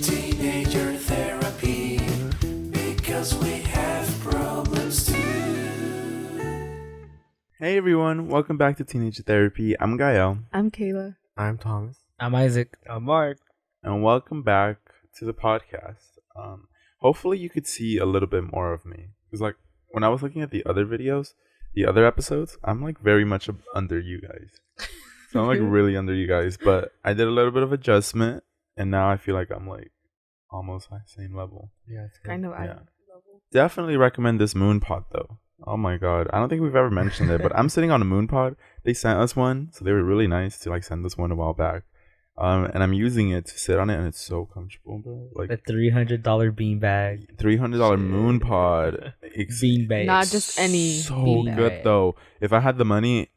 Teenager therapy, because we have problems too. Hey everyone, welcome back to Teenage Therapy. I'm Gael. I'm Kayla. I'm Thomas. I'm Isaac. I'm Mark. And welcome back to the podcast. Hopefully you could see a little bit more of me. Because like when I was looking at the other videos, the other episodes, I'm like very much under you guys. So I'm like really under you guys. But I did a little bit of adjustment and now I feel like I'm like almost at the same level. Yeah, it's Kind of Yeah. level. Definitely recommend this moon pod though. Oh my god. I don't think we've ever mentioned it, but I'm sitting on a moon pod. They sent us one, so they were really nice to like send us one a while back. And I'm using it to sit on it and it's so comfortable, bro. The Like $300 beanbag. $300 moon pod. It's Beanbag. Not just any so beanbag. good though. If I had the money,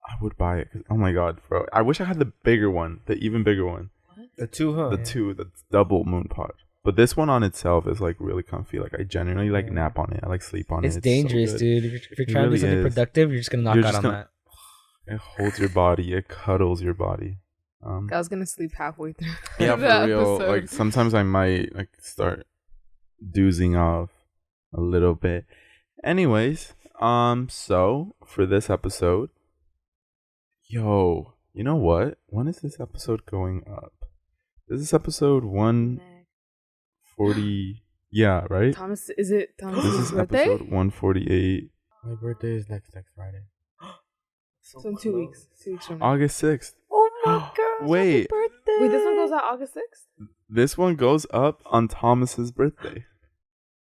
I would buy it. Oh my god, bro. I wish I had the bigger one, the even bigger one. the two, huh? The double moon pod. But this one on itself is like really comfy. Like I genuinely like nap on it. I like sleep on It's it. dangerous, so good. dude. If you're It trying really to do something is. productive, you're just going to knock You're out just on gonna- that. It holds your body. It cuddles your body. I was gonna sleep halfway through. Yeah, the for real. episode. Like sometimes I might like start doozing off a little bit. Anyways, so for this episode, you know what? When is this episode going up? This is episode 140. Yeah, right? Thomas, is it This Thomas's is birthday? episode 148. My birthday is next Friday. So So in 2 weeks. 2 weeks from now. August 6th. Oh my gosh! Wait. Happy birthday! Wait, this one goes out August 6th. This one goes up on Thomas's birthday.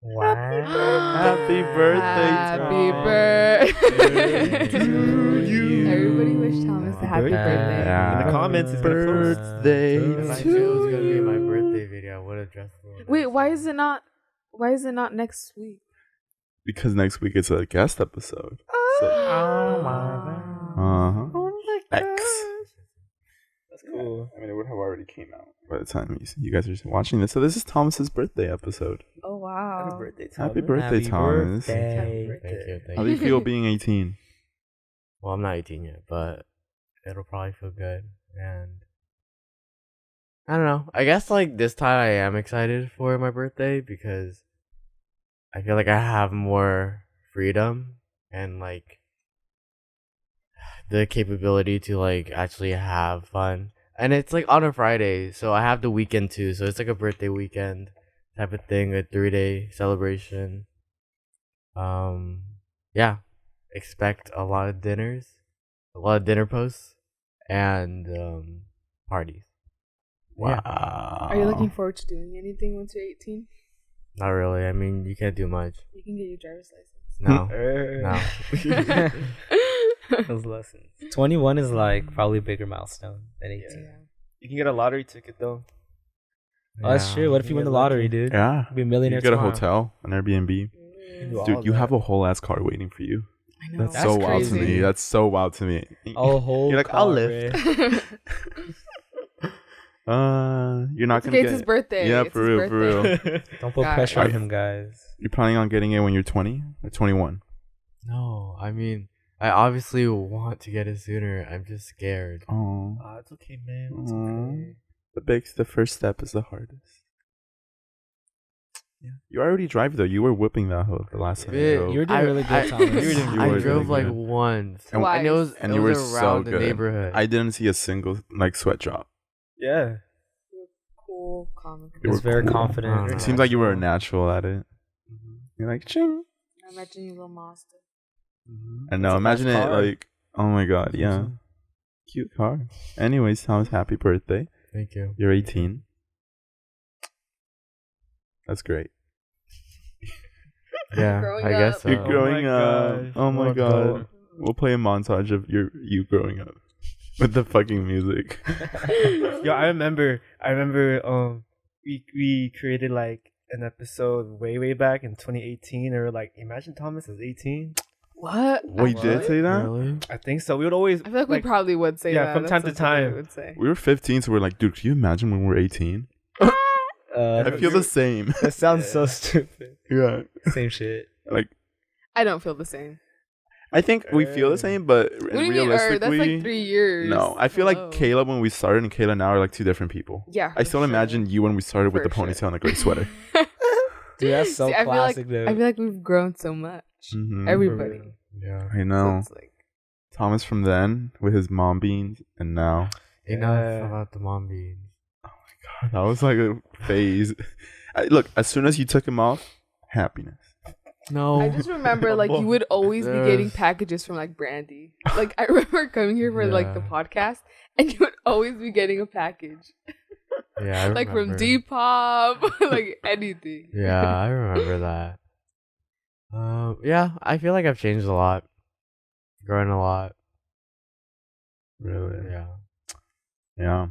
Wow. Happy birthday, Happy Thomas. birthday To you. Everybody wish Thomas a happy birthday. Yeah. In the comments, it's gonna post. Birthday If I to knew it was gonna be my you. birthday video, I would have dressed a little Wait, nicer. why is it not? Why is it not next week? Because next week it's a guest episode. So, Oh my god. uh-huh. Oh my X. gosh. That's cool. I mean, it would have already came out by the time you guys are watching this. So this is Thomas's birthday episode. Oh wow. Happy birthday, Thomas. Happy birthday, Thomas. Birthday. Thank you. How do you feel being 18? Well, I'm not 18 yet, but it'll probably feel good. And I don't know. I guess like this time I am excited for my birthday because I feel like I have more freedom and like the capability to like actually have fun. And it's like on a Friday, so I have the weekend too. So it's like a birthday weekend type of thing, a 3-day celebration. Yeah. Expect a lot of dinners, a lot of dinner posts, and parties. Wow. Are you looking forward to doing anything once you're 18? Not really. I mean, you can't do much. You can get your driver's license. No. no. Those lessons. 21 is like probably a bigger milestone than 18. Yeah. You can get a lottery ticket though. Oh, that's true. What if you win the lottery, dude? Yeah. Be a millionaire You get a tomorrow. hotel, an Airbnb. Dude, you have a whole ass car waiting for you. I know. That's so wild to me. crazy. That's so wild to me. A whole You're like, I'll car, live. bruh. You're not It's gonna okay, get it's his birthday. Yeah, It's for his real, for birthday. real. Don't put Guys. pressure on him, guys. You're planning on getting it when you're 20 or 21? No, I mean, I obviously want to get it sooner. I'm just scared. Oh, It's okay, man. the first step is the hardest. Yeah, you already drive though. You were whipping that hoe the last time. Yeah, you You were drove. doing really good, Thomas. You were doing I really drove like good. once, And- and it was and it you was were around so the good. neighborhood. I didn't see a single like sweat drop. Yeah. Cool, calm. You It's were very cool. confident. It seems like you were a natural at it. You're like, ching. I imagine you little monster. And no, It's a nice imagine it car. like, oh my god, yeah, cute car. Anyways, Thomas, happy birthday. Thank you. You're 18. That's great. Yeah, Growing I guess up. so. You're growing my up. gosh. Oh my What god. the- We'll play a montage of you growing up with the fucking music. Yo, I remember we created like an episode way back in 2018, or like imagine Thomas is 18. What? We did say that? Really? I think so. We would always I feel like we probably would say yeah, that. from That's time to something we time. would say. We were 15, so we're like, dude, can you imagine when we're 18? I feel the same. That sounds so stupid. Yeah. Same shit. Like, I don't feel the same. I think we feel the same, but What do you mean? realistically, That's like 3 years. no. I feel Hello. like Caleb when we started and Kayla now are like two different people. Yeah. I still imagine you when we started with For the sure. ponytail and the gray sweater. Dude, that's so See, I classic, feel like we've grown so much. Mhm. Everybody. Yeah. I So know. it's like, Thomas from then with his mom beans, and now Enough Yeah. about the mom beans. God, that was like a phase. Look, as soon as you took him off, happiness. No. I just remember like you would always be getting There's- packages from like Brandy. Like I remember coming here for like the Yeah. podcast, and you would always be getting a package, Yeah, I like from remember. Depop, like anything. Yeah, I remember that. Yeah, I feel like I've changed a lot, grown a lot. Really? Yeah. Yeah.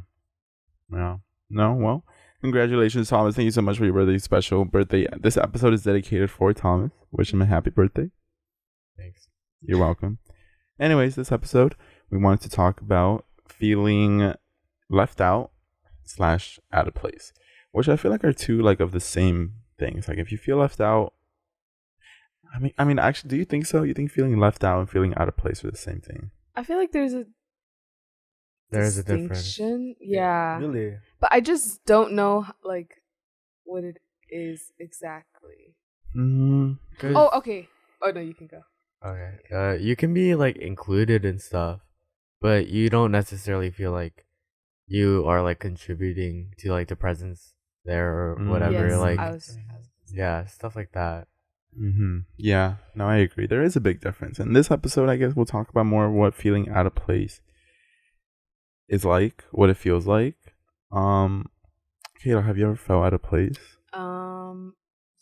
Yeah. No, well, congratulations, Thomas. Thank you so much for your birthday, special birthday. This episode is dedicated for Thomas. Wish him a happy birthday. Thanks. You're welcome. Anyways, this episode, we wanted to talk about feeling left out / out of place, which I feel like are two like of the same things. Like if you feel left out, I mean, actually, do you think so? You think feeling left out and feeling out of place are the same thing? I feel like there's a There's a difference. distinction. Yeah. Really? But I just don't know like what it is exactly. Mm, Oh, okay. Oh no, you can go. Okay. You can be like included in stuff, but you don't necessarily feel like you are like contributing to like the presence there or Mm. whatever. Yes, Like I was yeah, stuff like that. Yeah, no, I agree. There is a big difference. In this episode, I guess we'll talk about more of what feeling out of place is like, what it feels like. Kayla, have you ever felt out of place?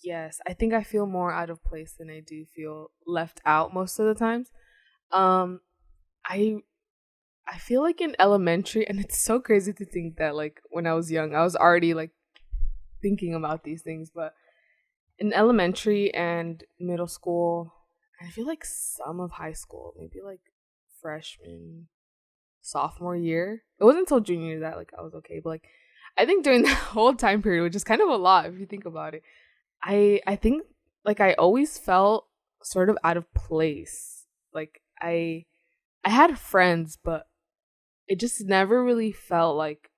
Yes, I think I feel more out of place than I do feel left out most of the times. I feel like in elementary, and it's so crazy to think that like when I was young, I was already like thinking about these things, but in elementary and middle school, I feel like some of high school, maybe like freshman, sophomore year. It wasn't until junior year that like I was okay, but like I think during that whole time period, which is kind of a lot if you think about it, I think like I always felt sort of out of place. Like I had friends, but it just never really felt like,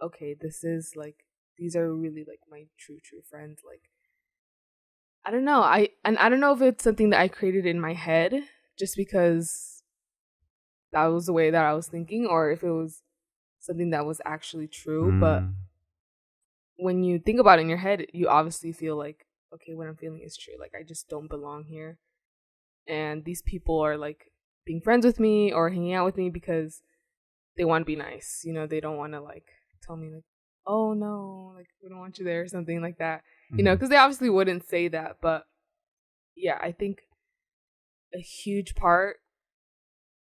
okay, this is like these are really like my true friends. Like I don't know. I don't know if it's something that I created in my head just because that was the way that I was thinking, or if it was something that was actually true. But when you think about it in your head, you obviously feel like, okay, what I'm feeling is true. Like I just don't belong here. And these people are like being friends with me or hanging out with me because they want to be nice. You know, they don't want to like tell me like, oh no, like we don't want you there or something like that. You know, because they obviously wouldn't say that. But yeah, I think a huge part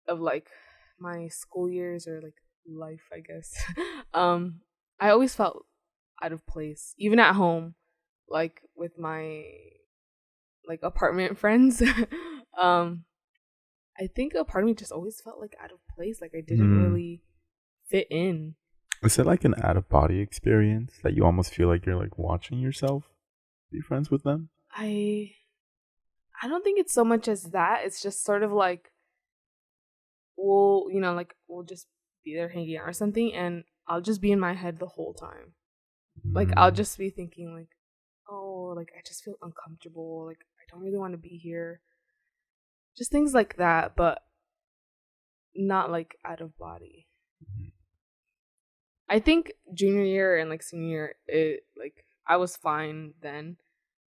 of like my school years or like life, I guess, I always felt out of place, even at home, like with my like apartment friends. I think a part of me just always felt like out of place, like I didn't really fit in. Is it like an out of body experience that you almost feel like you're like watching yourself be friends with them? I don't think it's so much as that. It's just sort of like we'll just be there hanging out or something, and I'll just be in my head the whole time. Like I'll just be thinking like, oh, like I just feel uncomfortable, like I don't really want to be here. Just things like that, but not like out of body. I think junior year and like senior year, it like I was fine then,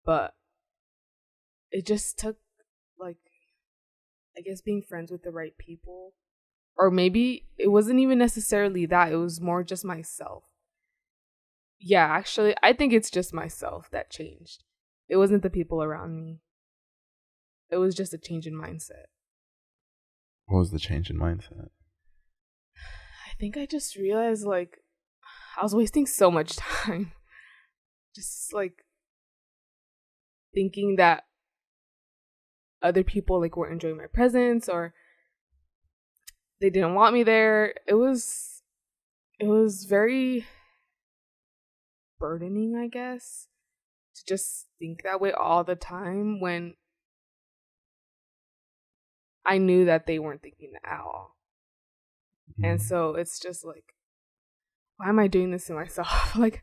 but it just took like I guess being friends with the right people, or maybe it wasn't even necessarily that. It was more just myself. Yeah, actually, I think it's just myself that changed. It wasn't the people around me. It was just a change in mindset. What was the change in mindset? I think I just realized like I was wasting so much time just like thinking that other people like weren't enjoying my presence or they didn't want me there. It was very burdening, I guess, to just think that way all the time when I knew that they weren't thinking at all. And Mm. so it's just like, why am I doing this to myself? Like,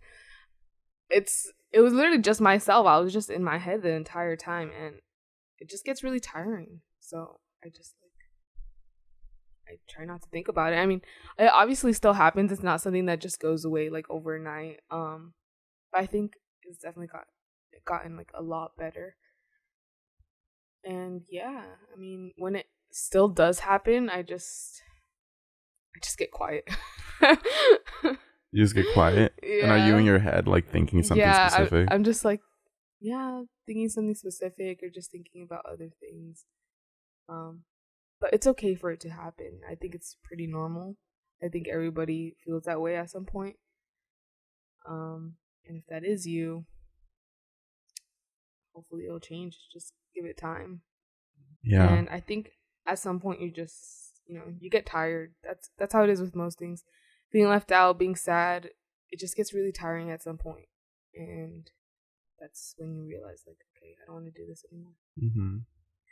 it was literally just myself. I was just in my head the entire time, and it just gets really tiring. So I just I try not to think about it. I mean, it obviously still happens. It's not something that just goes away like overnight. But I think it's definitely gotten like a lot better. And yeah, I mean, when it still does happen, I just get quiet. You just get quiet? Yeah. And are you in your head, like, thinking something specific? I'm just like, yeah, thinking something specific or just thinking about other things. But it's okay for it to happen. I think it's pretty normal. I think everybody feels that way at some point. And if that is you, hopefully it'll change. Just give it time. Yeah. And I think at some point you just, you get tired. That's how it is with most things. Being left out, being sad, it just gets really tiring at some point. And that's when you realize, like, okay, I don't want to do this anymore. Mm-hmm.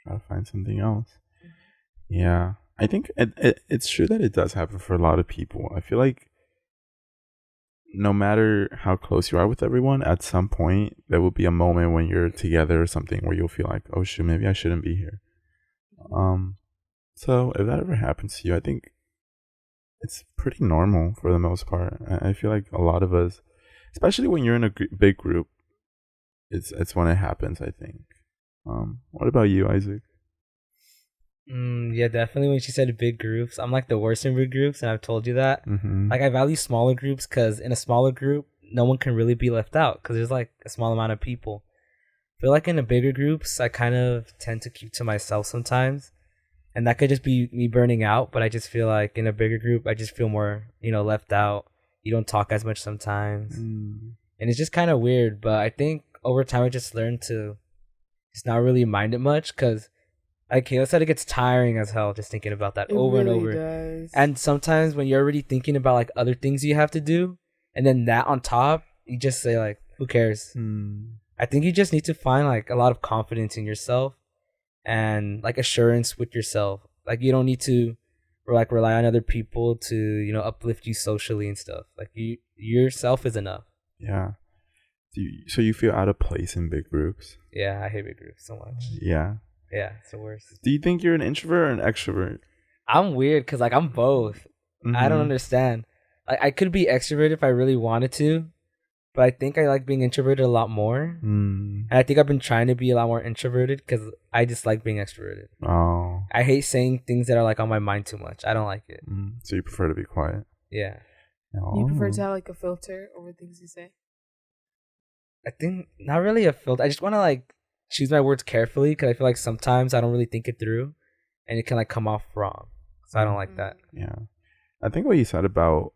Try to find something else. Mm-hmm. Yeah. I think it's true that it does happen for a lot of people. I feel like no matter how close you are with everyone, at some point there will be a moment when you're together or something where you'll feel like, oh shoot, maybe I shouldn't be here. So if that ever happens to you, I think it's pretty normal for the most part. I feel like a lot of us, especially when you're in a big group, it's when it happens, I think. What about you, Isaac? Yeah, definitely. When she said big groups, I'm like the worst in big groups, and I've told you that. Mm-hmm. Like, I value smaller groups because in a smaller group, no one can really be left out because there's like a small amount of people. I feel like in the bigger groups, I kind of tend to keep to myself sometimes. And that could just be me burning out, but I just feel like in a bigger group, I just feel more, left out. You don't talk as much sometimes. And it's just kind of weird, but I think over time I just learned to just not really mind it much because, like Kayla said, it gets tiring as hell just thinking about that over and over. Does. And sometimes when you're already thinking about like other things you have to do, and then that on top, you just say like, who cares? I think you just need to find like a lot of confidence in yourself and like assurance with yourself. Like, you don't need to like rely on other people to, uplift you socially and stuff. Like, yourself is enough. Yeah. So you feel out of place in big groups? Yeah, I hate big groups so much. Yeah. Yeah, it's the worst. Do you think you're an introvert or an extrovert? I'm weird because like I'm both. Mm-hmm. I don't understand. Like, I could be extroverted if I really wanted to, but I think I like being introverted a lot more. And I think I've been trying to be a lot more introverted because I just like being extroverted. Oh. I hate saying things that are like on my mind too much. I don't like it. So you prefer to be quiet? Yeah. Oh. You prefer to have like a filter over things you say? I think not really a filter. I just want to like choose my words carefully because I feel like sometimes I don't really think it through and it can like come off wrong. So I don't like that. Yeah. I think what you said about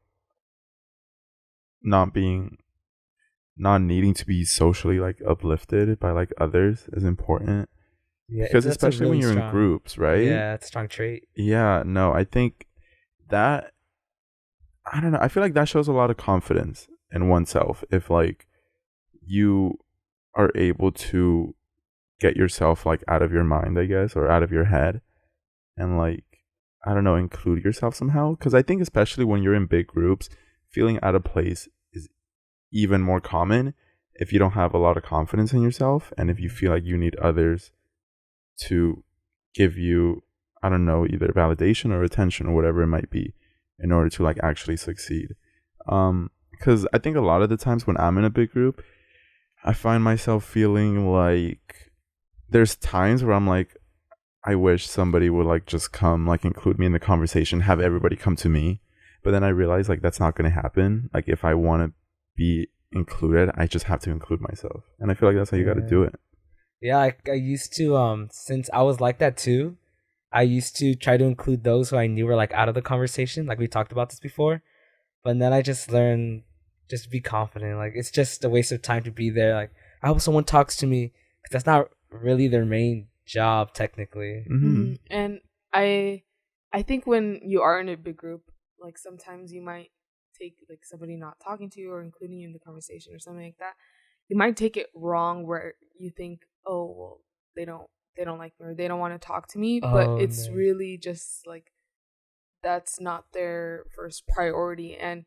not needing to be socially like uplifted by like others is important. Yeah, because that's especially really when you're strong, in groups, right? Yeah, it's a strong trait. Yeah, no, I think that, I don't know, I feel like that shows a lot of confidence in oneself if like you are able to get yourself like out of your mind, I guess, or out of your head and like, I don't know, include yourself somehow. Because I think especially when you're in big groups, feeling out of place is even more common if you don't have a lot of confidence in yourself and if you feel like you need others to give you, I don't know, either validation or attention or whatever it might be in order to like actually succeed. Because I think a lot of the times when I'm in a big group, I find myself feeling like there's times where I'm like, I wish somebody would like just come, like include me in the conversation, have everybody come to me. But then I realize like that's not going to happen. Like if I want to be included, I just have to include myself. And I feel like that's how you got to do it. Yeah, I used to, since I was like that too, I used to try to include those who I knew were like out of the conversation. Like we talked about this before. But then I just learned just to be confident. Like it's just a waste of time to be there. Like I hope someone talks to me because that's not really their main job technically. And I think when you are in a big group, like sometimes you might take like somebody not talking to you or including you in the conversation or something like that. You might take it wrong where you think, oh well, they don't they don't like me or they don't want to talk to me, but Oh, it's no. really just like that's not their first priority, and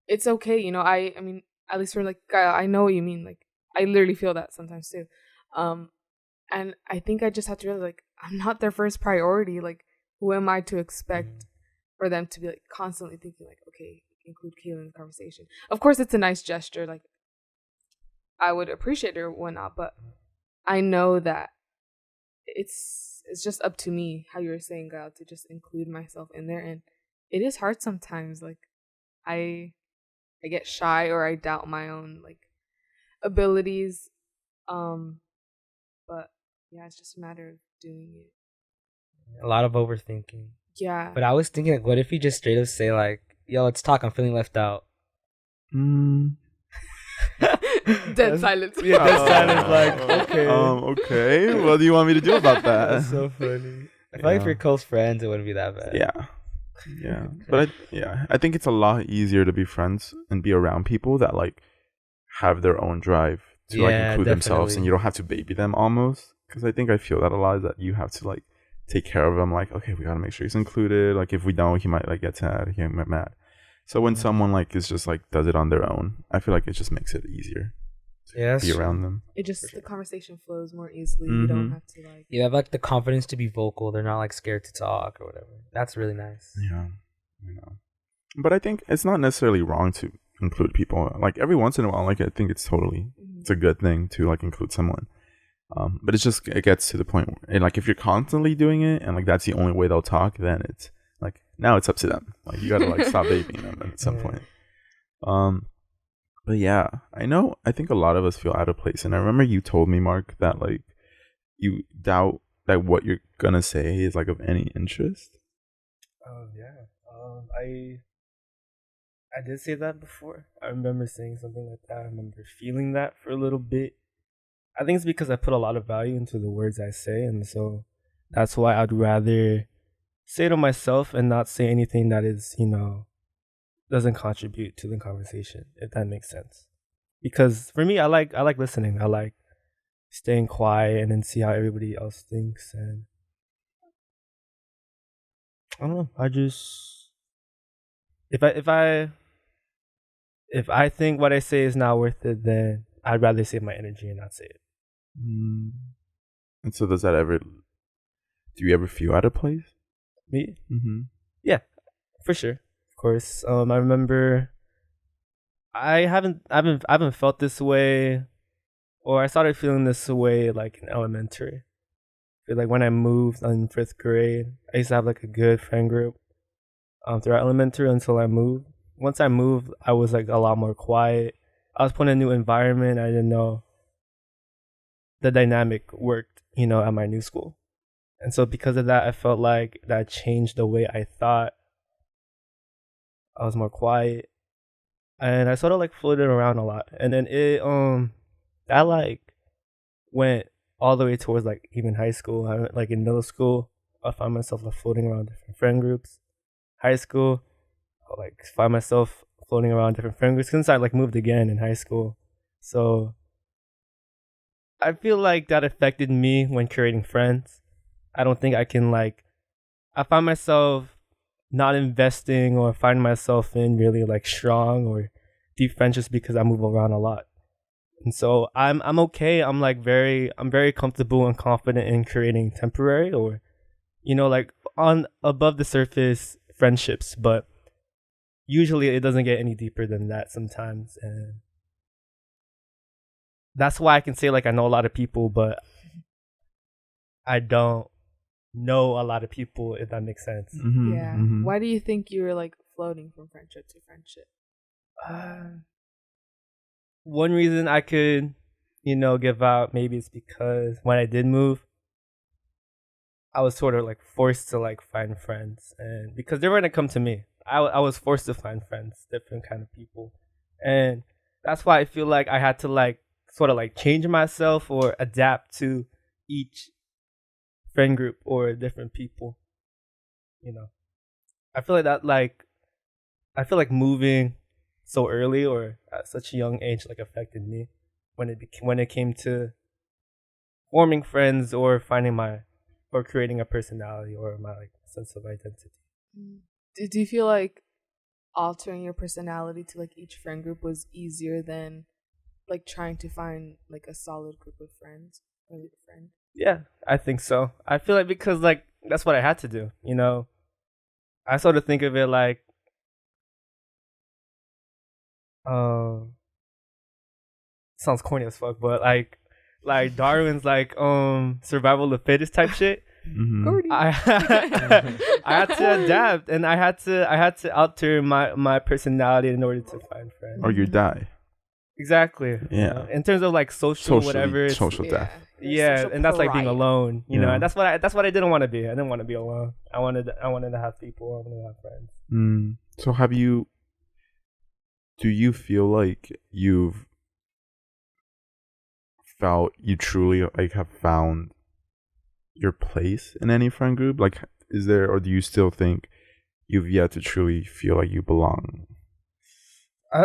it's okay. I mean, at least for like I know what you mean. Like I literally feel that sometimes too. And I think I just have to realize like I'm not their first priority. Like who am I to expect for them to be like constantly thinking like, okay, include Kayla in the conversation. Of course, it's a nice gesture. Like I would appreciate it or whatnot, but I know that it's just up to me, how you were saying, Gail, to just include myself in there, and it is hard sometimes. Like I get shy or I doubt my own like abilities, but yeah, it's just a matter of doing it. A lot of overthinking. Yeah. But I was thinking, like, what if you just straight up say, like, yo, let's talk, I'm feeling left out. Dead silence. Yeah, dead silence. Like, okay. Okay. What do you want me to do about that? That's so funny. I feel like if you're close friends, it wouldn't be that bad. Yeah. But I think it's a lot easier to be friends and be around people that like have their own drive to like include themselves, and you don't have to baby them almost. Because I feel that a lot, is that you have to like take care of him. Like, okay, we gotta make sure he's included. Like if we don't, he might like get sad, he might get mad. So when someone like is just like does it on their own, I feel like it just makes it easier to be around them. It just the conversation flows more easily. You don't have to like. You have like the confidence to be vocal. They're not like scared to talk or whatever. That's really nice. Yeah, But I think it's not necessarily wrong to include people. Like every once in a while, like I think it's a good thing to like include someone. But it's just, it gets to the point where, and like if you're constantly doing it and like that's the only way they'll talk, then it's like now it's up to them. Like you gotta like stop babying them at some point. But yeah, I think a lot of us feel out of place, and I remember you told me, Mark, that like you doubt that what you're gonna say is like of any interest. I did say that before. I remember saying something like that. I remember feeling that for a little bit. I think it's because I put a lot of value into the words I say, and so that's why I'd rather say to myself and not say anything that is, doesn't contribute to the conversation, if that makes sense. Because for me, I like listening. I like staying quiet and then see how everybody else thinks. And I don't know. I just if I think what I say is not worth it, then I'd rather save my energy and not say it. And so do you ever feel out of place? Me? Yeah, for sure. Of course. I remember I haven't felt this way, or I started feeling this way like in elementary. I feel like when I moved in 5th grade, I used to have like a good friend group throughout elementary until I moved. Once I moved, I was like a lot more quiet. I was put in a new environment. I didn't know the dynamic worked, at my new school. And so because of that, I felt like that changed the way I thought. I was more quiet. And I sort of like floated around a lot. And then that like went all the way towards like even high school. I went, like in middle school, I found myself like floating around different friend groups. High school, I like find myself floating around different friend groups since I like moved again in high school. So I feel like that affected me when creating friends. I don't think I can I find myself not investing or find myself in really like strong or deep friendships because I move around a lot. And so I'm okay. I'm very comfortable and confident in creating temporary or, like on above the surface friendships, but usually it doesn't get any deeper than that sometimes. And that's why I can say like I know a lot of people, but I don't know a lot of people, if that makes sense. Yeah. Why do you think you were like floating from friendship to friendship? One reason I could, give out maybe it's because when I did move, I was sort of like forced to like find friends, and because they were gonna come to me, I was forced to find friends, different kind of people, and that's why I feel like I had to like sort of like change myself or adapt to each friend group or different people. I feel like moving so early or at such a young age like affected me when it came to forming friends or creating a personality or my like sense of identity. Do you feel like altering your personality to like each friend group was easier than like trying to find like a solid group of friends or like a friend? Yeah, I think so. I feel like because like that's what I had to do, you know. I sort of think of it like sounds corny as fuck, but like Darwin's like survival of the fittest type shit. Gordy. I had to adapt, and I had to alter my personality in order to find friends. Or you die. Exactly. Yeah. In terms of like social whatever. Social death. Yeah, and that's like being pariah. alone. You know, Yeah. and that's what I didn't want to be. I didn't want to be alone. I wanted to have people. I wanted to have friends. So do you feel like you've felt you truly like have found your place in any friend group? Like, is there, or do you still think you've yet to truly feel like you belong?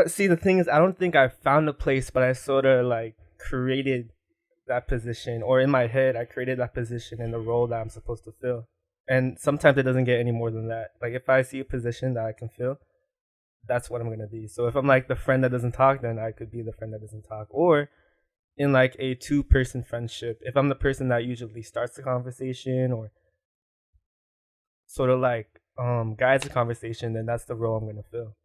See, the thing is, I don't think I found a place, but I sort of like created that position, or in my head, I created that position and the role that I'm supposed to fill. And sometimes it doesn't get any more than that. Like if I see a position that I can fill, that's what I'm gonna be. So if I'm like the friend that doesn't talk, then I could be the friend that doesn't talk. Or in like a 2-person friendship, if I'm the person that usually starts the conversation or sort of like guides the conversation, then that's the role I'm gonna fill.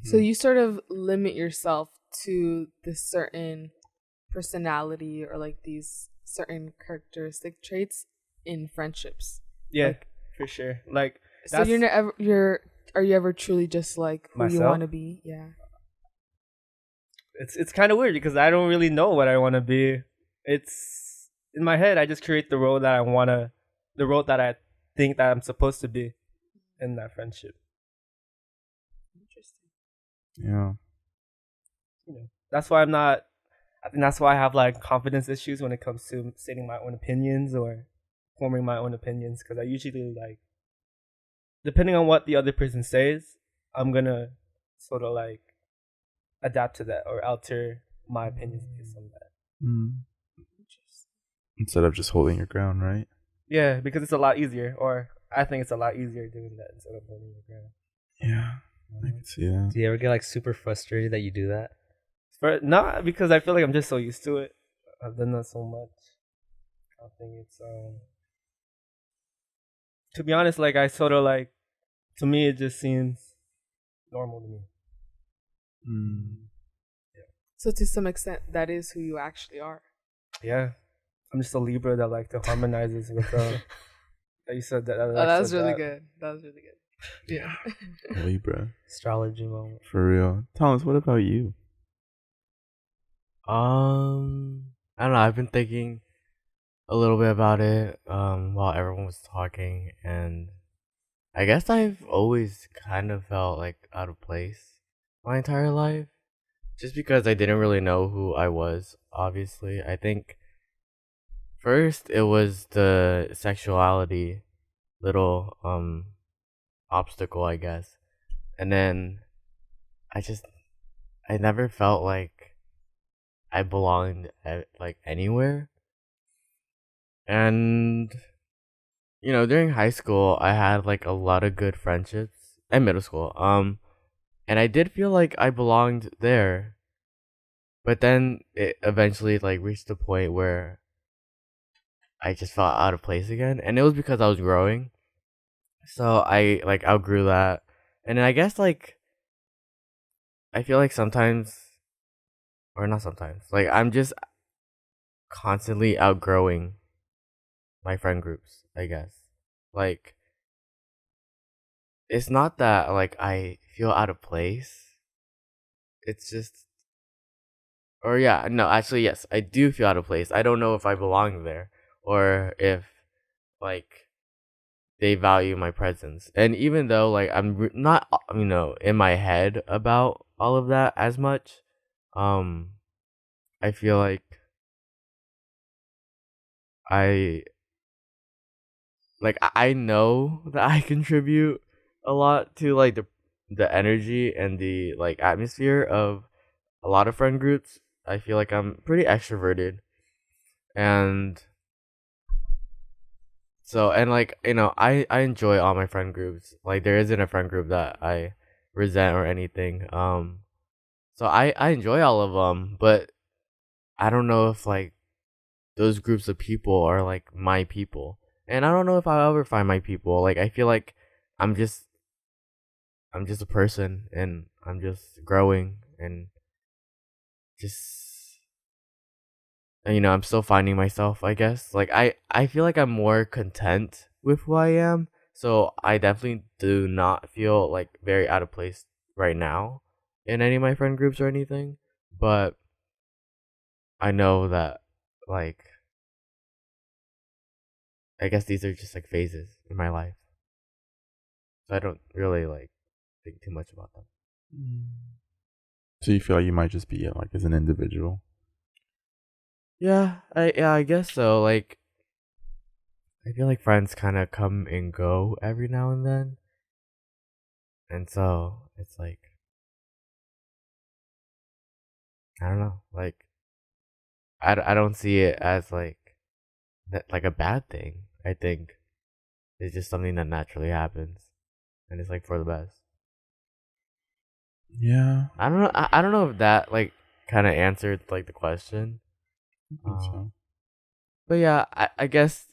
So you sort of limit yourself to this certain personality or like these certain characteristic traits in friendships. Yeah, Like, for sure. Like so that's- are you ever truly just like who you Myself? want to be? Yeah. it's kind of weird because I don't really know what I want to be. It's in my head. I just create the role that I think that I'm supposed to be in that friendship. Interesting. Yeah. You know, that's why I think that's why I have like confidence issues when it comes to stating my own opinions or forming my own opinions, because I usually like, depending on what the other person says, I'm gonna sort of like adapt to that or alter my opinions based on that. Instead of just holding your ground, right? Yeah, because it's a lot easier, or I think it's a lot easier doing that instead of holding your ground. Yeah, I can see that. Do you ever get like super frustrated that you do that? Not because I feel like I'm just so used to it. I've done that so much. I think it's to be honest, like I sort of like, to me it just seems normal to me. So to some extent, that is who you actually are. Yeah, I'm just a Libra that like to harmonizes with. You said that. Oh, that was really good. That was really good. Yeah. Libra. Astrology moment. For real. Thomas, what about you? I don't know. I've been thinking a little bit about it while everyone was talking, and I guess I've always kind of felt like out of place my entire life, just because I didn't really know who I was. Obviously, I think first it was the sexuality little obstacle, I guess, and then I never felt like I belonged like anywhere. And you know, during high school I had like a lot of good friendships, and middle school, and I did feel like I belonged there, but then it eventually like reached the point where I just felt out of place again, and it was because I was growing. So I like outgrew that, and then I guess like I feel like sometimes, or not sometimes, like I'm just constantly outgrowing my friend groups, I guess. Like, it's not that like I feel out of place. It's just, or yeah, no, actually yes, I do feel out of place. I don't know if I belong there, or if like they value my presence. And even though like I'm not, you know, in my head about all of that as much, I feel like I know that I contribute a lot to like the energy and the like atmosphere of a lot of friend groups. I feel like I'm pretty extroverted, and So, and like, I enjoy all my friend groups. Like, there isn't a friend group that I resent or anything. So I enjoy all of them, but I don't know if like those groups of people are like my people. And I don't know if I'll ever find my people. Like, I feel like I'm just I'm just a person, and I'm just growing, and just, I'm still finding myself, I guess. Like, I feel like I'm more content with who I am. So I definitely do not feel like very out of place right now in any of my friend groups or anything. But I know that, like, I guess these are just like phases in my life. So I don't really like think too much about them. So you feel like you might just be like as an individual? Yeah, I guess so. Like, I feel like friends kind of come and go every now and then. And so it's like, I don't know. Like, I don't see it as like like a bad thing. I think it's just something that naturally happens, and it's like for the best. Yeah. I don't know. I don't know if that like kind of answered like the question. I think so. But yeah, I guess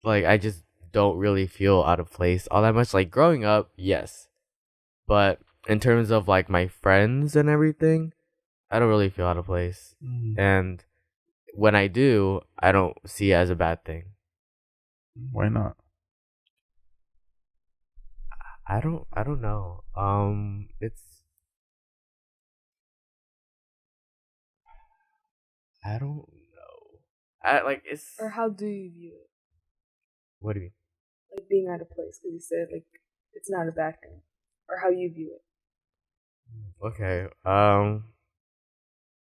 like I just don't really feel out of place all that much. Like growing up, yes, but in terms of like my friends and everything, I don't really feel out of place. And when I do, I don't see it as a bad thing. Why not? I don't know. I don't know. It's. Or how do you view it? What do you mean? Like being out of place, because you said like it's not a bad thing. Or how you view it. Okay.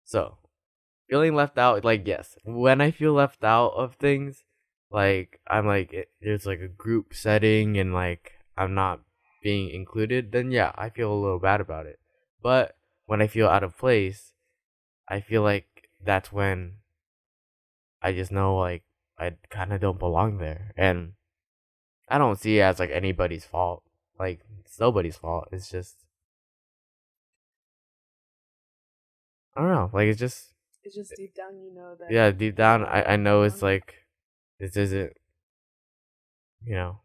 So feeling left out, like, yes, when I feel left out of things, like I'm like there's like a group setting and like I'm not being included, then yeah, I feel a little bad about it. But when I feel out of place, I feel like that's when I just know like I kind of don't belong there, and I don't see it as like anybody's fault. Like, it's nobody's fault. It's just, I don't know. Like, it's just, It's just deep down you know that. yeah, deep down, I know it's like, this isn't, you know,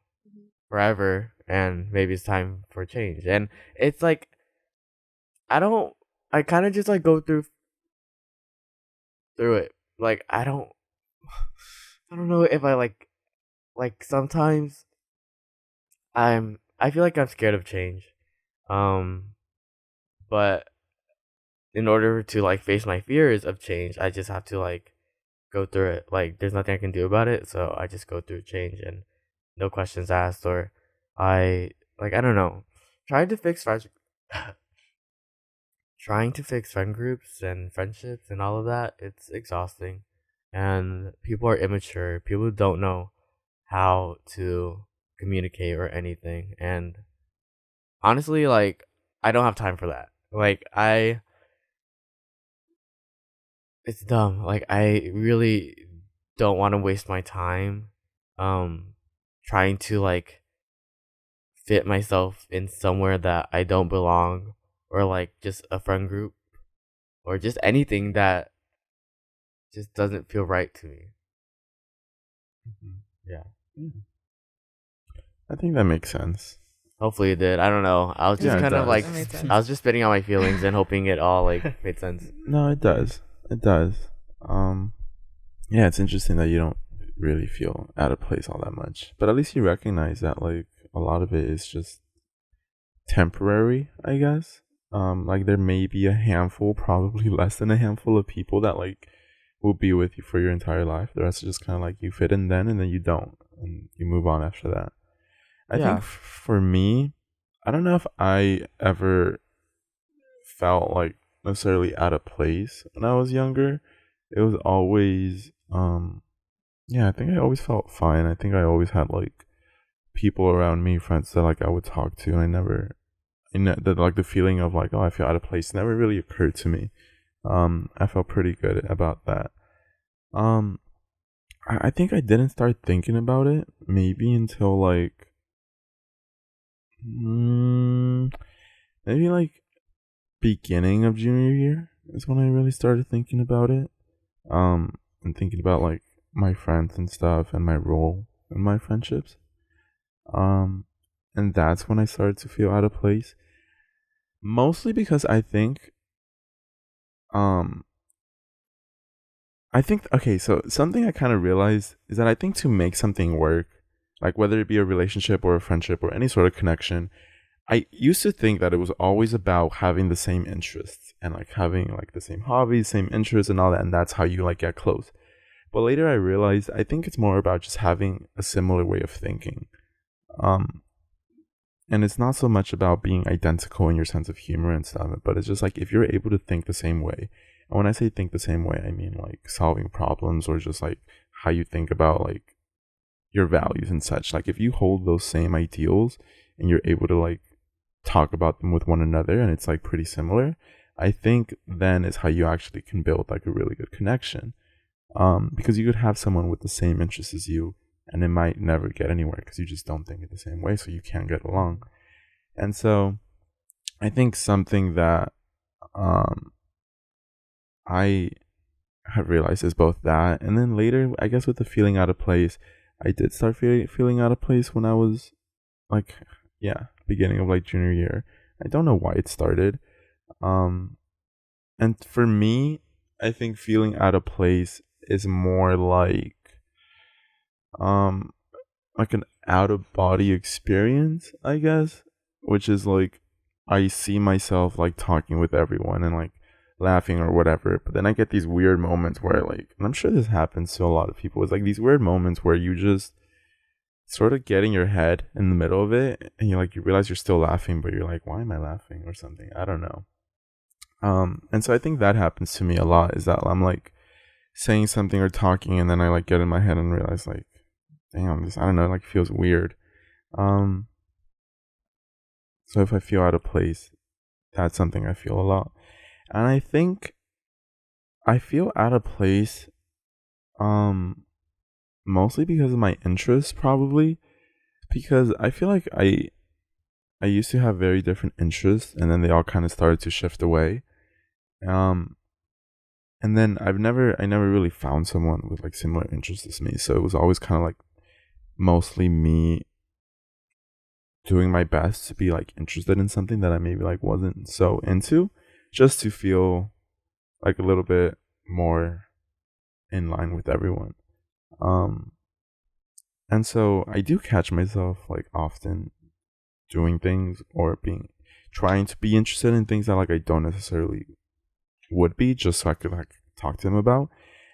forever, and maybe it's time for change. And it's like, I kind of just like go through it. Like, I don't know if I like sometimes I feel like I'm scared of change. But in order to like face my fears of change, I just have to like go through it. Like, there's nothing I can do about it, so I just go through change and no questions asked. Or I don't know, trying to fix friends trying to fix friend groups and friendships and all of that, it's exhausting. And people are immature. People don't know how to communicate or anything. And honestly, like, I don't have time for that. Like, it's dumb. Like, I really don't want to waste my time trying to like fit myself in somewhere that I don't belong, or like just a friend group, or just anything that just doesn't feel right to me. Yeah. I think that makes sense. Hopefully it did. I don't know. I was just Yeah, it kind of does. like, That made sense. I was just spitting out my feelings and hoping it all like made sense. No, it does. It does. Yeah, it's interesting that you don't really feel out of place all that much. But at least you recognize that like a lot of it is just temporary, I guess. Like there may be a handful, probably less than a handful of people that like will be with you for your entire life. The rest is just kind of like you fit in then and then you don't, and you move on after that. I Yeah. think for me, I don't know if I ever felt like necessarily out of place when I was younger. It was always yeah, I think I always felt fine. I think I always had like people around me, friends that like I would talk to, and I never, like the feeling of like, oh, I feel out of place never really occurred to me. I felt pretty good about that. I think I didn't start thinking about it maybe until like maybe like beginning of junior year is when I really started thinking about it. And thinking about like my friends and stuff and my role in my friendships. And that's when I started to feel out of place. Mostly because um I think okay, so something I kind of realized is that I think to make something work, like whether it be a relationship or a friendship or any sort of connection, I used to think that it was always about having the same interests and like having like the same hobbies, same interests and all that, and that's how you like get close. But later I realized I think it's more about just having a similar way of thinking. Um and it's not so much about being identical in your sense of humor and stuff, but it's just like if you're able to think the same way. And when I say think the same way, I mean like solving problems or just like how you think about like your values and such. Like if you hold those same ideals and you're able to like talk about them with one another and it's like pretty similar, I think then is how you actually can build like a really good connection. Because you could have someone with the same interests as you and it might never get anywhere because you just don't think it the same way, so you can't get along. And so I think something that I have realized is both that, and then later I guess with the feeling out of place, I did start feeling out of place when I was like, yeah, beginning of like junior year. I don't know why it started. And for me, I think feeling out of place is more like an out of body experience, I guess, which is like I see myself like talking with everyone and like laughing or whatever, but then I get these weird moments where like, and I'm sure this happens to a lot of people, it's like these weird moments where you just sort of get in your head in the middle of it and you realize you're still laughing, but you're like, why am I laughing or something? I don't know. And so I think that happens to me a lot, is that I'm like saying something or talking and then I like get in my head and realize like, damn, this, I don't know, like feels weird. So if I feel out of place, that's something I feel a lot. And I think I feel out of place mostly because of my interests, probably, because I feel like I used to have very different interests and then they all kind of started to shift away. And then I never really found someone with like similar interests as me, so it was always kind of like mostly me doing my best to be like interested in something that I maybe like wasn't so into, just to feel like a little bit more in line with everyone. And so I do catch myself like often doing things or trying to be interested in things that like I don't necessarily would be, just so I could like talk to them about.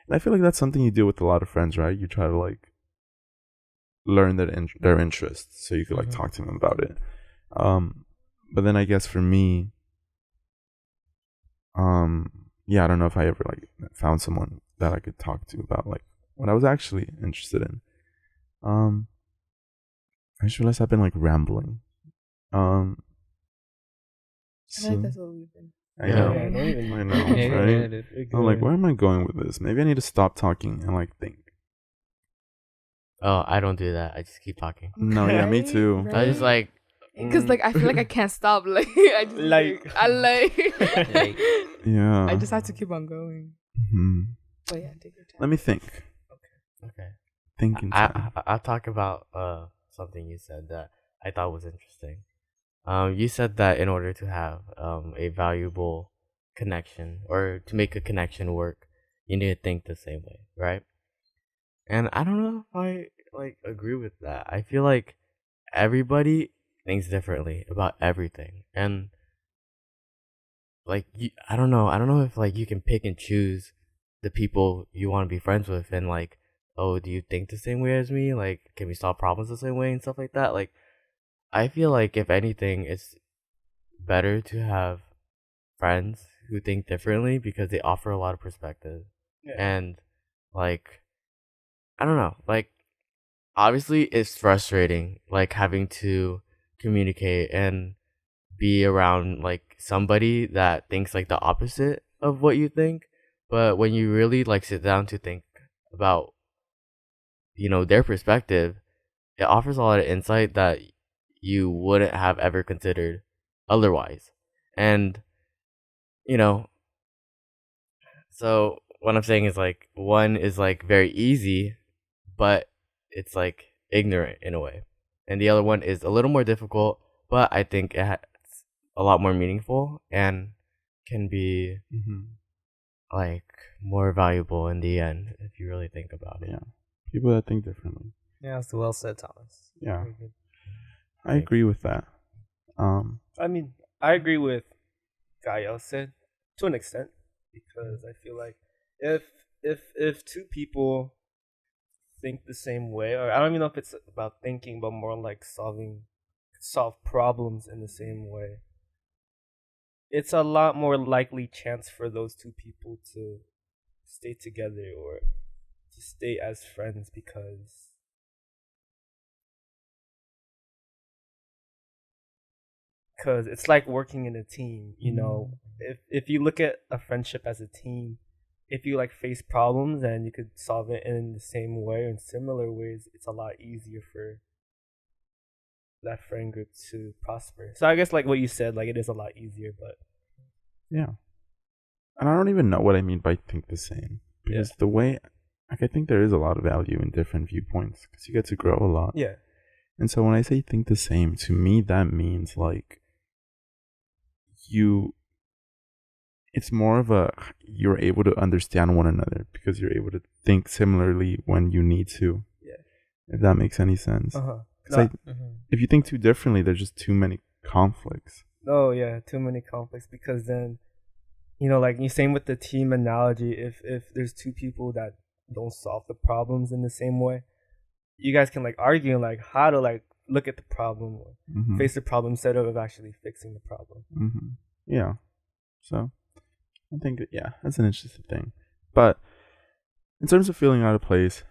And I feel like that's something you do with a lot of friends, right? You try to like learn their interests so you could like talk to them about it. But then I guess for me, yeah, I don't know if I ever like found someone that I could talk to about like what I was actually interested in. I just realized I've been like rambling. I feel like that's what we've been. I know, Yeah, don't even- I know, Yeah, right? dude. I'm like, where am I going with this? Maybe I need to stop talking and like think. Oh, I don't do that. I just keep talking. No, yeah, me too. Right? I just like Because like I feel like I can't stop. Like I just Like- Yeah. I just have to keep on going. But yeah, take your time. Let me think. okay. Thinking time. I'll talk about something you said that I thought was interesting. You said that in order to have a valuable connection or to make a connection work, you need to think the same way, right? And I don't know if I like agree with that. I feel like everybody thinks differently about everything, and like I don't know if like you can pick and choose the people you want to be friends with, and like, oh, do you think the same way as me? Like, can we solve problems the same way and stuff like that? Like, I feel like if anything, it's better to have friends who think differently because they offer a lot of perspective. Yeah. And like, I don't know, like obviously it's frustrating like having to communicate and be around like somebody that thinks like the opposite of what you think. But when you really like sit down to think about their perspective, it offers a lot of insight that you wouldn't have ever considered otherwise. And, you know, so what I'm saying is like one is like very easy, but it's like ignorant in a way. And the other one is a little more difficult, but I think it's a lot more meaningful and can be like more valuable in the end if you really think about it. Yeah. People that think differently. Yeah, that's well said, Thomas. Yeah. Very good. I agree with that. I mean, I agree with Gael said to an extent, because I feel like if two people think the same way, or I don't even know if it's about thinking, but more like solve problems in the same way, it's a lot more likely chance for those two people to stay together or to stay as friends, because it's like working in a team, if you look at a friendship as a team, if you like face problems and you could solve it in the same way or in similar ways, it's a lot easier for that friend group to prosper. So I guess like what you said, like it is a lot easier, but yeah. And I don't even know what I mean by think the same. Because the way, like, I think there is a lot of value in different viewpoints because you get to grow a lot. yeah. And so when I say think the same, to me, that means like it's more of you're able to understand one another because you're able to think similarly when you need to. Yeah. If that makes any sense. If you think too differently, there's just too many conflicts. Oh yeah, too many conflicts, because then, like you same with the team analogy, if there's two people that don't solve the problems in the same way, you guys can like argue like how to like look at the problem or face the problem instead of actually fixing the problem. Yeah. So I think that's an interesting thing. But in terms of feeling out of place,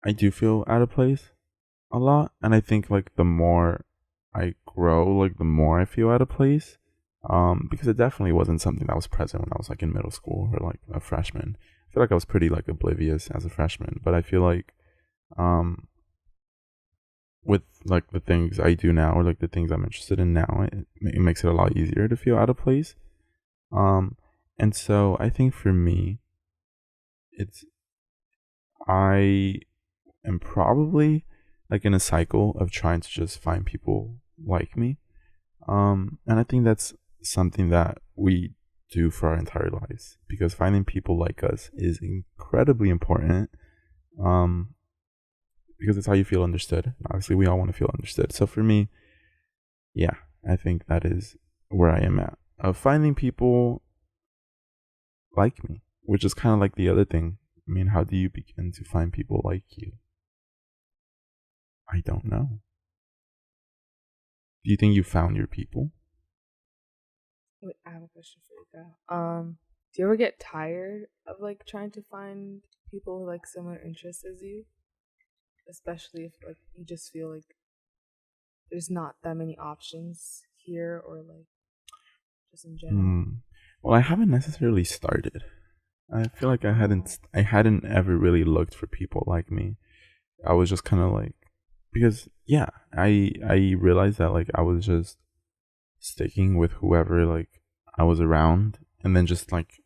I do feel out of place a lot, and I think like the more I grow, like the more I feel out of place. Because it definitely wasn't something that was present when I was like in middle school or like a freshman. I feel like I was pretty like oblivious as a freshman, but I feel like with like the things I do now or like the things I'm interested in now, it makes it a lot easier to feel out of place. And so I think for me, I am probably like in a cycle of trying to just find people like me. And I think that's something that we do for our entire lives, because finding people like us is incredibly important. Because it's how you feel understood. Obviously, we all want to feel understood. So for me, yeah, I think that is where I am at. Finding people like me, which is kind of like the other thing. I mean, how do you begin to find people like you? I don't know. Do you think you found your people? Wait, I have a question for you, Kyle. Do you ever get tired of like trying to find people with like similar interests as you? Especially if like you just feel like there's not that many options here, or like just in general. Well, I haven't necessarily started. I feel like I hadn't ever really looked for people like me. I was just kind of like, because I realized that like I was just sticking with whoever like I was around, and then just like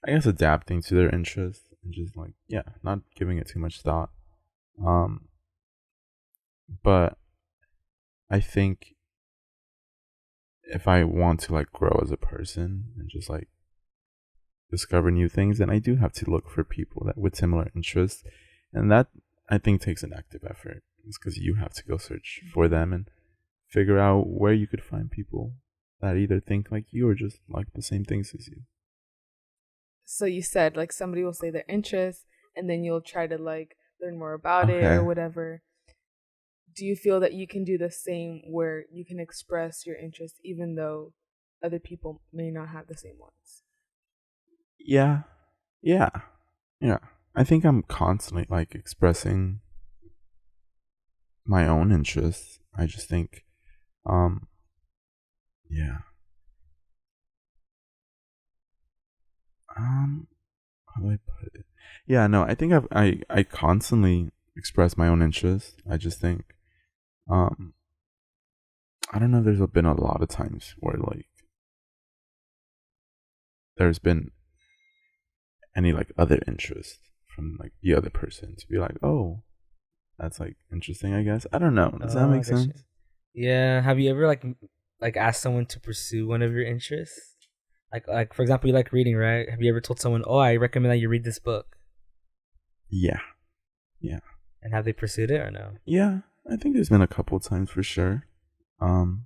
I guess adapting to their interests and just like not giving it too much thought. But I think if I want to like grow as a person and just like discover new things, then I do have to look for people that with similar interests, and that I think takes an active effort. It's because you have to go search for them and figure out where you could find people that either think like you or just like the same things as you. So you said like somebody will say their interests, and then you'll try to like learn more about it or whatever. Do you feel that you can do the same, where you can express your interests even though other people may not have the same ones? Yeah. I think I'm constantly like expressing my own interests. I just think, how do I put it? Yeah, no, I think I constantly express my own interests. I just think, I don't know. There's been a lot of times where like there's been any like other interest from like the other person to be like, oh, that's like interesting. I guess I don't know. Does that make sense? Yeah. Have you ever like asked someone to pursue one of your interests? Like for example, you like reading, right? Have you ever told someone, "Oh, I recommend that you read this book"? Yeah. And have they pursued it or no? Yeah, I think there's been a couple times for sure. So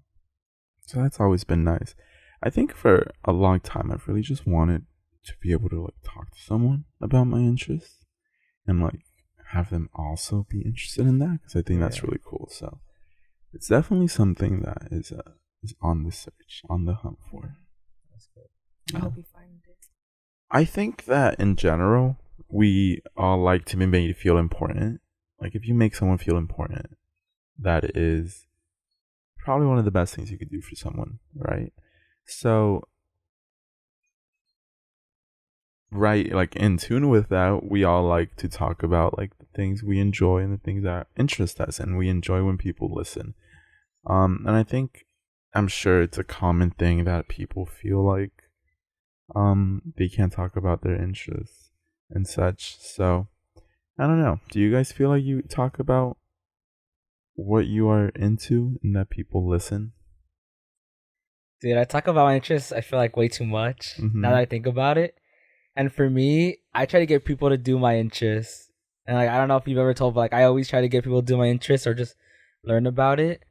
that's always been nice. I think for a long time I've really just wanted to be able to like talk to someone about my interests and like have them also be interested in that, because I think that's really cool. So it's definitely something that is on the search, on the hunt for. That's good. I hope you find it. I think that in general, we all like to be made feel important. Like if you make someone feel important, that is probably one of the best things you could do for someone, right? So, right, like in tune with that, we all like to talk about like the things we enjoy and the things that interest us, and we enjoy when people listen. And I think, I'm sure it's a common thing that people feel like they can't talk about their interests and such. So I don't know. Do you guys feel like you talk about what you are into and that people listen? Dude, I talk about my interests, I feel like way too much now that I think about it. And for me, I try to get people to do my interests. And like I don't know if you've ever told, but like I always try to get people to do my interests or just learn about it.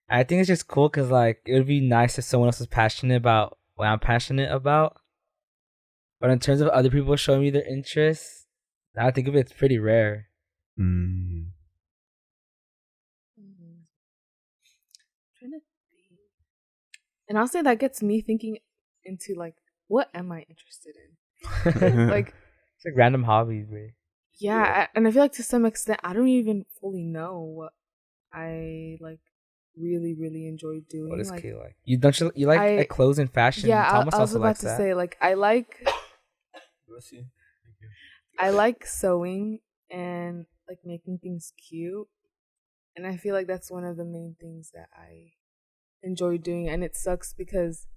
And I think it's just cool because like it would be nice if someone else is passionate about what I'm passionate about. But in terms of other people showing me their interests, now I think of it, it's pretty rare. Mm. Trying to think. And I'll say that gets me thinking into like, what am I interested in? Like, it's like random hobbies, man. yeah, and I feel like to some extent I don't even fully know what I like really really enjoy doing. What is like, Kay like? You like clothes and fashion? Yeah, Thomas I was also about likes to that. say like I like sewing and like making things cute, and I feel like that's one of the main things that I enjoy doing. And it sucks because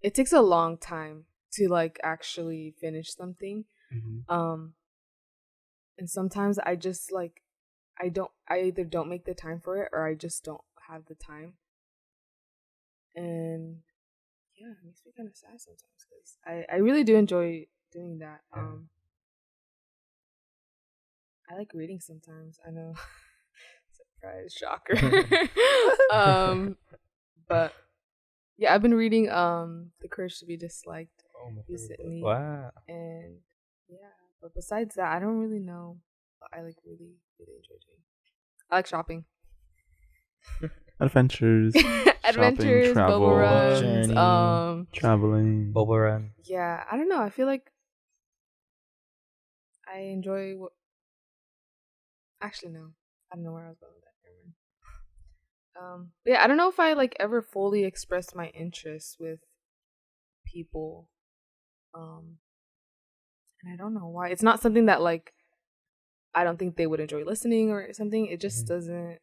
it takes a long time to like actually finish something. And sometimes I just like I either don't make the time for it or I just don't have the time. And yeah, it makes me kind of sad sometimes because I really do enjoy doing that. I like reading sometimes. I know. Surprise, shocker. But yeah, I've been reading The Courage to Be Disliked recently. Wow. And yeah, but besides that, I don't really know what I like really, really enjoy doing. I like shopping. Adventures, Adventures, shopping, travel, bubble runs, journey, traveling. bubble run. Yeah, I don't know. I feel like I enjoy what. Actually, no, I don't know where I was going with that. But yeah, I don't know if I like ever fully expressed my interests with people. And I don't know why. It's not something that like I don't think they would enjoy listening or something. It just doesn't.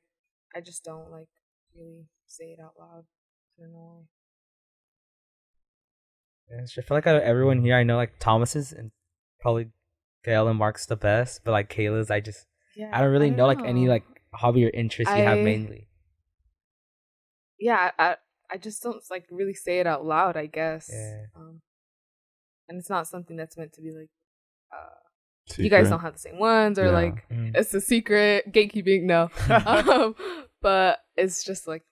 I just don't like really say it out loud. I don't know why. Yeah, I feel like out of everyone here, I know like Thomas's and probably Gail and Mark's the best, but like Kayla's, I don't really know like any like hobby or interest you have mainly. Yeah, I just don't like really say it out loud, I guess. Yeah. And it's not something that's meant to be like Secret. You guys don't have the same ones or like it's a secret gatekeeping. No. But it's just like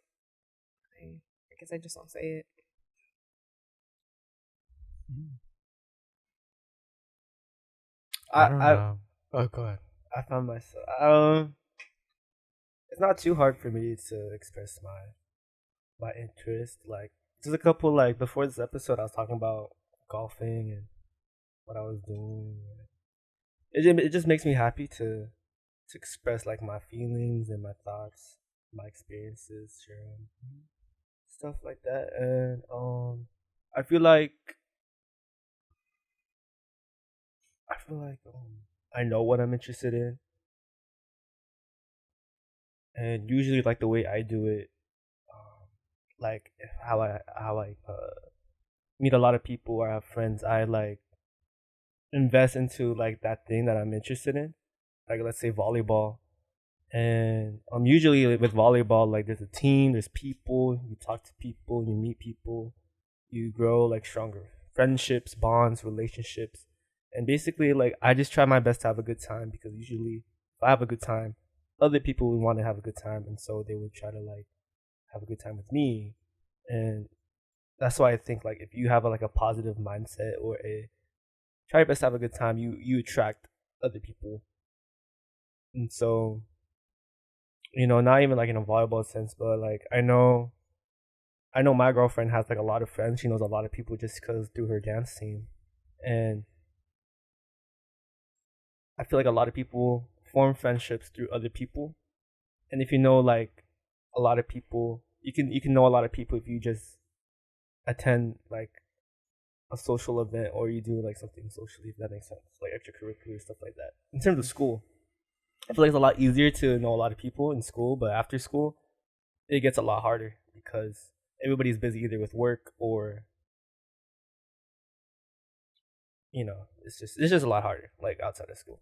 I guess I just don't say it. I don't know. Oh, go ahead. I found myself. It's not too hard for me to express my interest. Like, there's a couple like before this episode, I was talking about golfing and what I was doing. It just makes me happy to express like my feelings and my thoughts, my experiences, sharing stuff like that. And I feel like I know what I'm interested in, And usually, like the way I do it, like how I meet a lot of people or have friends, I like invest into like that thing that I'm interested in. Like let's say volleyball. And usually with volleyball, like there's a team, there's people, you talk to people, you meet people, you grow like stronger friendships, bonds, relationships. And basically like I just try my best to have a good time, because usually if I have a good time, other people would want to have a good time, and so they would try to like have a good time with me. And that's why I think like if you have like a positive mindset or a try your best to have a good time, you attract other people. And so, not even like in a volleyball sense, but like I know my girlfriend has like a lot of friends. She knows a lot of people just because through her dance team. And I feel like a lot of people form friendships through other people. And if you know like a lot of people, you can know a lot of people if you just attend like a social event, or you do like something socially, if that makes sense, like extracurricular stuff like that. In terms of school, I feel like it's a lot easier to know a lot of people in school, but after school, it gets a lot harder because everybody's busy either with work or it's just a lot harder like outside of school.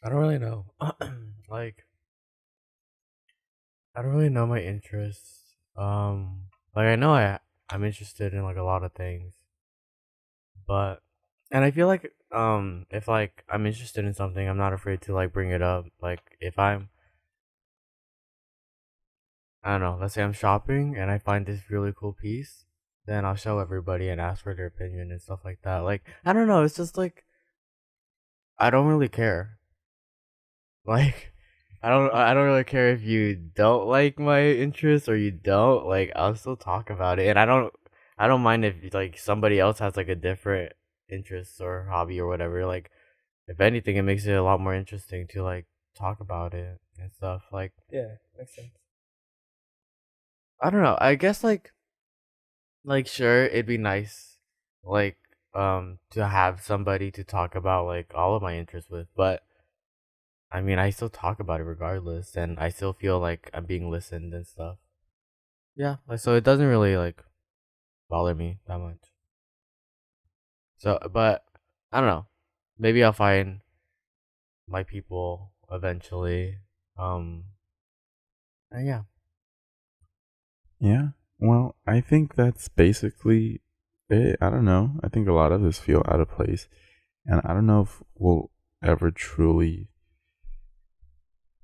I don't really know. Like, I don't really know my interests. Like I know I'm interested in like a lot of things, but and I feel like if like I'm interested in something, I'm not afraid to like bring it up. Like if I don't know, let's say I'm shopping and I find this really cool piece, then I'll show everybody and ask for their opinion and stuff like that. Like I don't know, it's just like I don't really care. Like I don't really care if you don't like my interests or you don't. Like I'll still talk about it, and I don't mind if like somebody else has like a different interest or hobby or whatever. Like if anything, it makes it a lot more interesting to like talk about it and stuff. Like Yeah, makes sense. I don't know. I guess like sure it'd be nice like to have somebody to talk about like all of my interests with, but I mean I still talk about it regardless, and I still feel like I'm being listened and stuff. Yeah, like so it doesn't really like bother me that much. So, but I don't know. Maybe I'll find my people eventually. Um, and yeah. Yeah. Well, I think that's basically it. I don't know. I think a lot of us feel out of place. And I don't know if we'll ever truly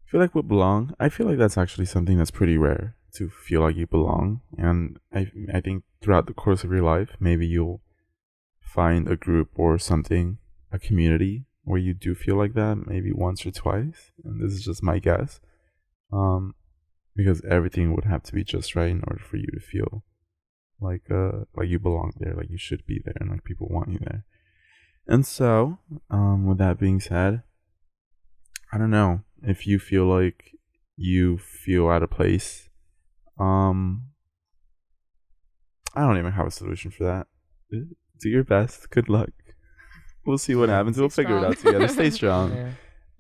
feel like we belong. I feel like that's actually something that's pretty rare, to feel like you belong. And I think throughout the course of your life, maybe you'll find a group or something, a community where you do feel like that, maybe once or twice. And this is just my guess. Because everything would have to be just right in order for you to feel like you belong there, like you should be there, and like people want you there. And so, with that being said, I don't know if you feel like you feel out of place. I don't even have a solution for that. Do your best. Good luck. We'll see what happens. We'll figure it out together. Stay strong. Yeah.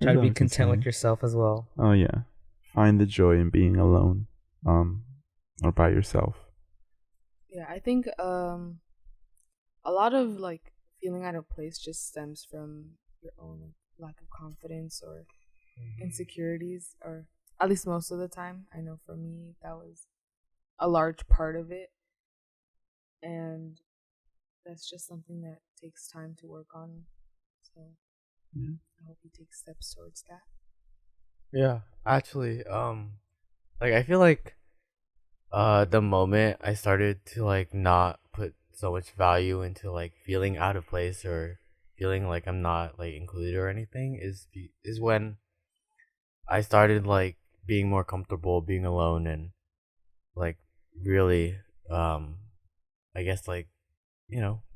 Try to be content with yourself as well. Oh yeah. Find the joy in being alone, or by yourself. Yeah, I think a lot of like feeling out of place just stems from your own lack of confidence or insecurities, or at least most of the time. I know for me that was a large part of it, and that's just something that takes time to work on. So I hope you take steps towards that. Yeah, actually, like I feel like the moment I started to like not put so much value into like feeling out of place or feeling like I'm not like included or anything is when I started like being more comfortable being alone and like really I guess like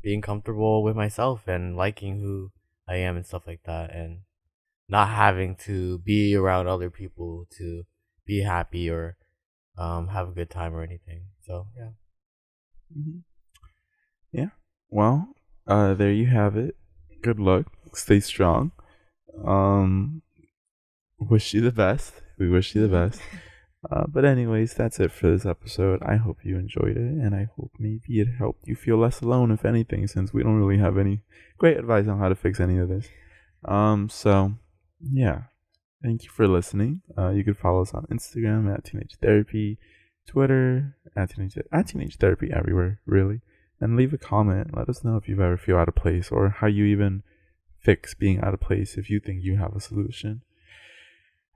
being comfortable with myself and liking who I am and stuff like that, and not having to be around other people to be happy or have a good time or anything. So yeah. Mm-hmm. Yeah. Well, there you have it. Good luck. Stay strong. wish you the best. We wish you the best. But anyways, that's it for this episode. I hope you enjoyed it, and I hope maybe it helped you feel less alone, if anything, since we don't really have any great advice on how to fix any of this. So yeah, thank you for listening. You can follow us on Instagram at Teenage Therapy, Twitter at Teenage Therapy, everywhere really, and leave a comment. Let us know if you've ever feel out of place, or how you even fix being out of place if you think you have a solution.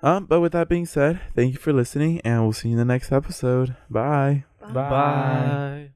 But with that being said, thank you for listening, and we'll see you in the next episode. Bye. Bye.